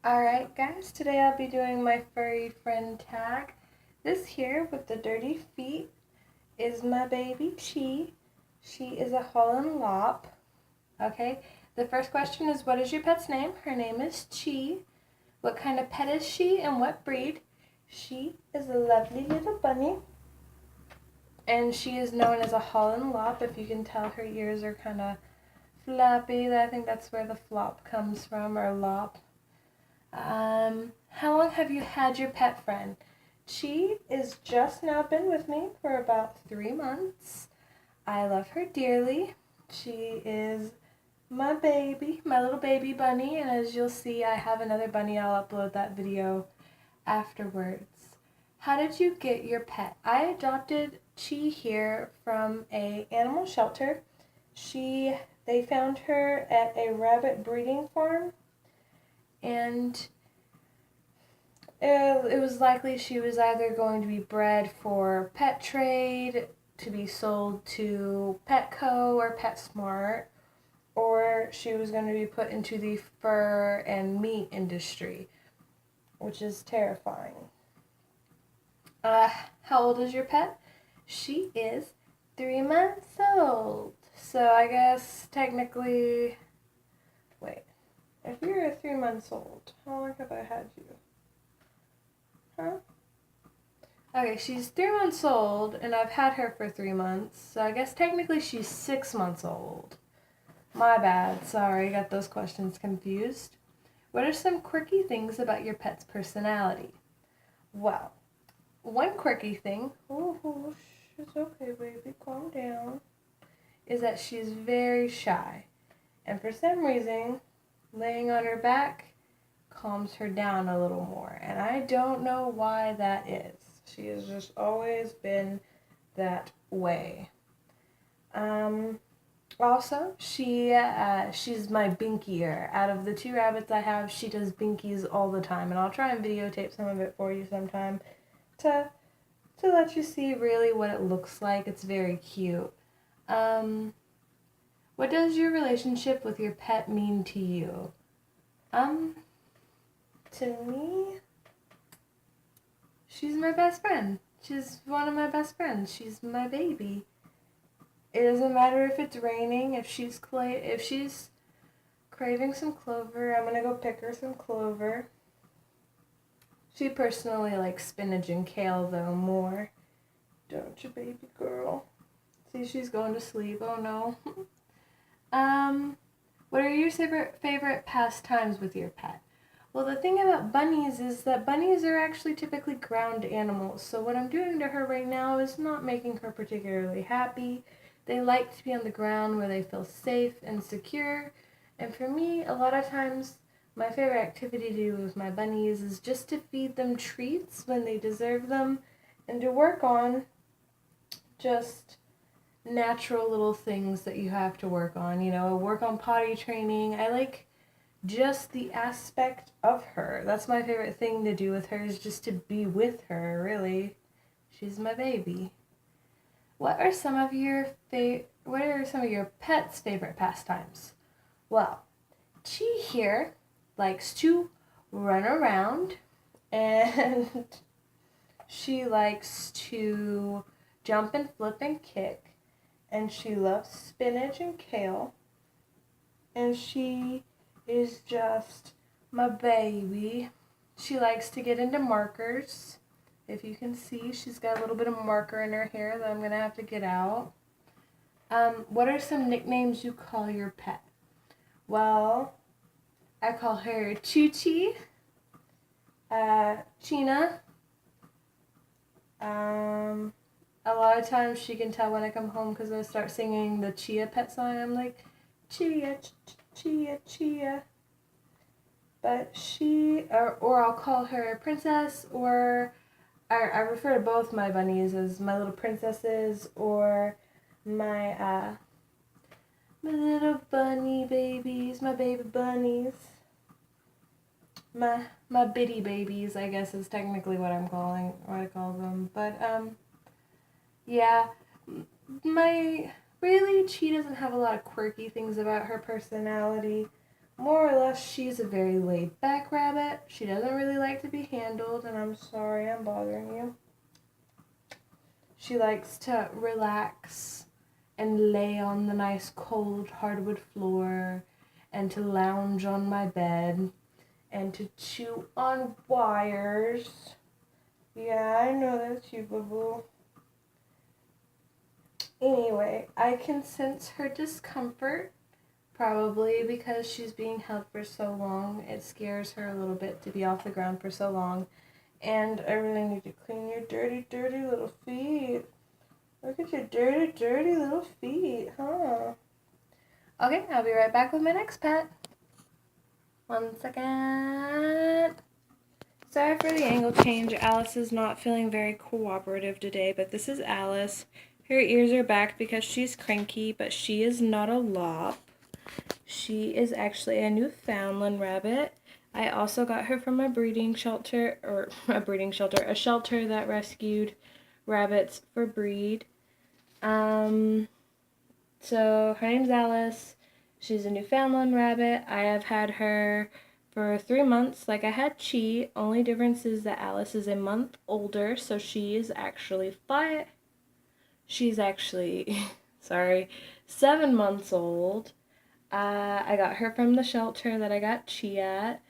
Alright guys, today I'll be doing my furry friend tag. This here with the dirty feet is my baby Chi. She is a Holland Lop. Okay, the first question is, what is your pet's name? Her name is Chi. What kind of pet is she and what breed? She is a lovely little bunny. And she is known as a Holland Lop. If you can tell, her ears are kind of floppy. I think that's where the flop comes from, or lop. How long have you had your pet friend? She is just now been with me for about 3 months. I love her dearly. She is my baby, my little baby bunny, and as you'll see, I have another bunny. I'll upload that video afterwards. How did you get your pet? I adopted Chi here from a animal shelter. They found her at a rabbit breeding farm, and it was likely she was either going to be bred for pet trade, to be sold to Petco or PetSmart, or she was going to be put into the fur and meat industry, which is terrifying. How old is your pet? She is 3 months old. So I guess technically, wait, if you're 3 months old, how long have I had you? Huh? Okay, she's 3 months old, and I've had her for 3 months, so I guess technically she's 6 months old. My bad, sorry, got those questions confused. What are some quirky things about your pet's personality? Well, one quirky thing, it's okay, baby, calm down, is that she's very shy. And for some reason, laying on her back calms her down a little more. And I don't know why that is. She has just always been that way. Also, she's my binkier. Out of the 2 rabbits I have, she does binkies all the time. And I'll try and videotape some of it for you sometime to let you see really what it looks like. It's very cute. What does your relationship with your pet mean to you? To me, she's my best friend. She's one of my best friends. She's my baby. It doesn't matter if it's raining, if she's craving some clover, I'm gonna go pick her some clover. She personally likes spinach and kale though more. Don't you, baby girl? See, she's going to sleep. Oh no. What are your favorite pastimes with your pet? Well, the thing about bunnies is that bunnies are actually typically ground animals. So what I'm doing to her right now is not making her particularly happy. They like to be on the ground where they feel safe and secure. And for me, a lot of times, my favorite activity to do with my bunnies is just to feed them treats when they deserve them, and to work on just natural little things that you have to work on. You know, work on potty training. I like just the aspect of her. That's my favorite thing to do with her, is just to be with her, really. She's my baby. What are some of your pet's favorite pastimes? Well, Chi here likes to run around, and she likes to jump and flip and kick, and she loves spinach and kale, and she is just my baby. She likes to get into markers. If you can see, she's got a little bit of marker in her hair that I'm going to have to get out. What are some nicknames you call your pet? Well, I call her Chuchi, China. A lot of times she can tell when I come home because I start singing the Chia pet song. I'm like, Chia, Chia, Chia. But or I'll call her Princess, or I refer to both my bunnies as my little princesses, or my little bunny babies, my baby bunnies. My bitty babies, I guess, is technically what I call them. But yeah, Chi doesn't have a lot of quirky things about her personality, more or less, she's a very laid-back rabbit. She doesn't really like to be handled, and I'm sorry I'm bothering you. She likes to relax and lay on the nice cold hardwood floor and to lounge on my bed and to chew on wires. Yeah, I know that's you, boo-boo. Anyway, I can sense her discomfort, probably because she's being held for so long. It scares her a little bit to be off the ground for so long. And I really need to clean your dirty, dirty little feet. Look at your dirty, dirty little feet, huh? Okay, I'll be right back with my next pet. 1 second. Sorry for the angle change. Alice is not feeling very cooperative today, but this is Alice. Her ears are back because she's cranky, but she is not a lop. She is actually a Newfoundland rabbit. I also got her from a shelter that rescued rabbits for breed. So her name's Alice. She's a Newfoundland rabbit. I have had her for 3 months, like I had Chi. Only difference is that Alice is a month older, so she is actually She's actually, 7 months old. I got her from the shelter that I got Chi at.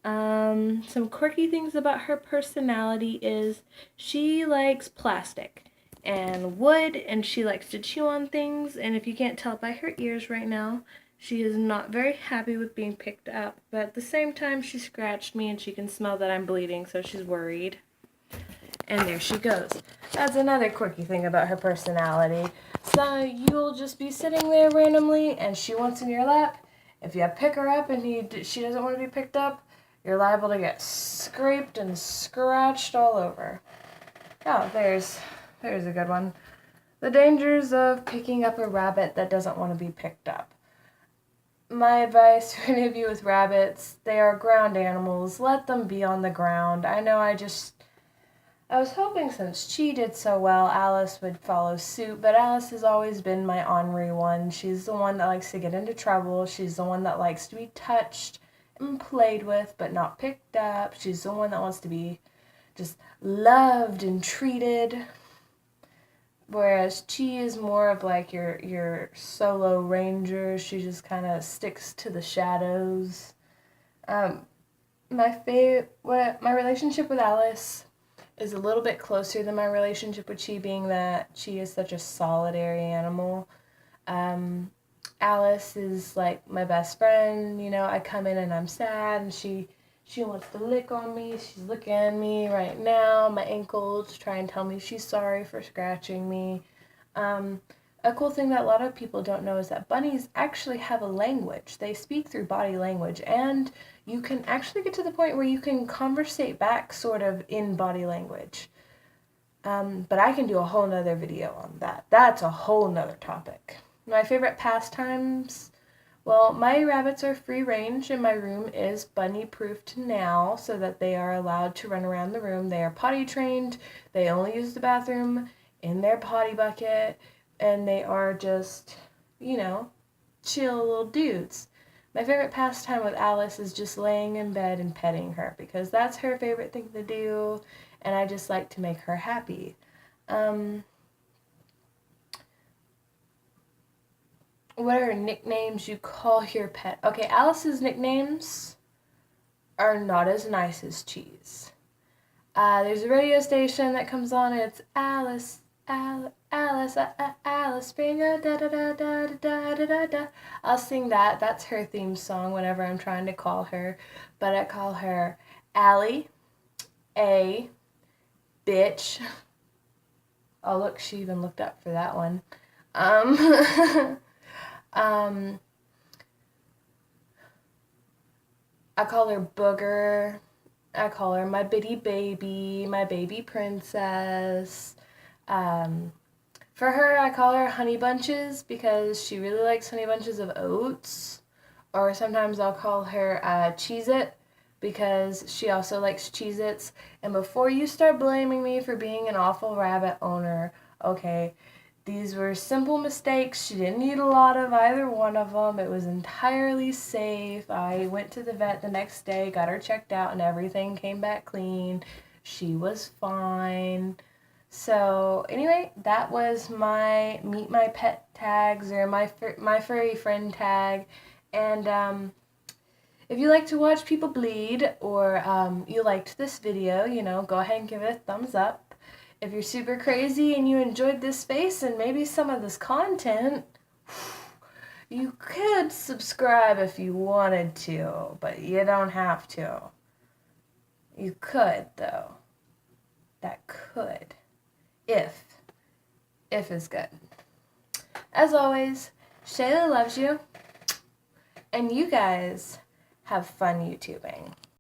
Some quirky things about her personality is she likes plastic and wood, and she likes to chew on things, and if you can't tell by her ears right now, she is not very happy with being picked up, but at the same time she scratched me and she can smell that I'm bleeding, so she's worried. And there she goes. That's another quirky thing about her personality. So you'll just be sitting there randomly and she wants in your lap. If you pick her up and she doesn't want to be picked up, you're liable to get scraped and scratched all over. Oh, there's a good one. The dangers of picking up a rabbit that doesn't want to be picked up. My advice for any of you with rabbits, they are ground animals. Let them be on the ground. I know I was hoping since Chi did so well, Alice would follow suit, but Alice has always been my ornery one. She's the one that likes to get into trouble. She's the one that likes to be touched and played with, but not picked up. She's the one that wants to be just loved and treated. Whereas Chi is more of like your solo ranger. She just kind of sticks to the shadows. My relationship with Alice is a little bit closer than my relationship with Chi, being that Chi is such a solitary animal. Alice is like my best friend. You know, I come in and I'm sad and she wants to lick on me. She's licking at me right now, my ankle, to try and tell me she's sorry for scratching me. A cool thing that a lot of people don't know is that bunnies actually have a language. They speak through body language, and you can actually get to the point where you can conversate back sort of in body language. But I can do a whole nother video on that. That's a whole nother topic. My favorite pastimes, well, my rabbits are free range and my room is bunny proofed now so that they are allowed to run around the room. They are potty trained. They only use the bathroom in their potty bucket, and they are just, chill little dudes. My favorite pastime with Alice is just laying in bed and petting her because that's her favorite thing to do, and I just like to make her happy. What are nicknames you call your pet? Okay, Alice's nicknames are not as nice as Chi's. There's a radio station that comes on, and it's Alice, Alice Springer, da da da da da da da da. I'll sing that. That's her theme song whenever I'm trying to call her. But I call her Allie, A, bitch. Oh, look, she even looked up for that one. I call her Booger. I call her my bitty baby, my baby princess. For her, I call her Honey Bunches because she really likes Honey Bunches of oats. Or sometimes I'll call her Cheez-It because she also likes Cheez-Its. And before you start blaming me for being an awful rabbit owner, okay, These were simple mistakes. She didn't need a lot of either one of them. It was entirely safe. I went to the vet the next day, got her checked out, and everything came back clean. She was fine. So anyway, that was my meet my pet tags, or my furry friend tag. And if you like to watch people bleed, or you liked this video, go ahead and give it a thumbs up. If you're super crazy and you enjoyed this space and maybe some of this content, you could subscribe if you wanted to, but you don't have to. You could, though. That could. If is good. As always, Shayla loves you, and you guys have fun YouTubing.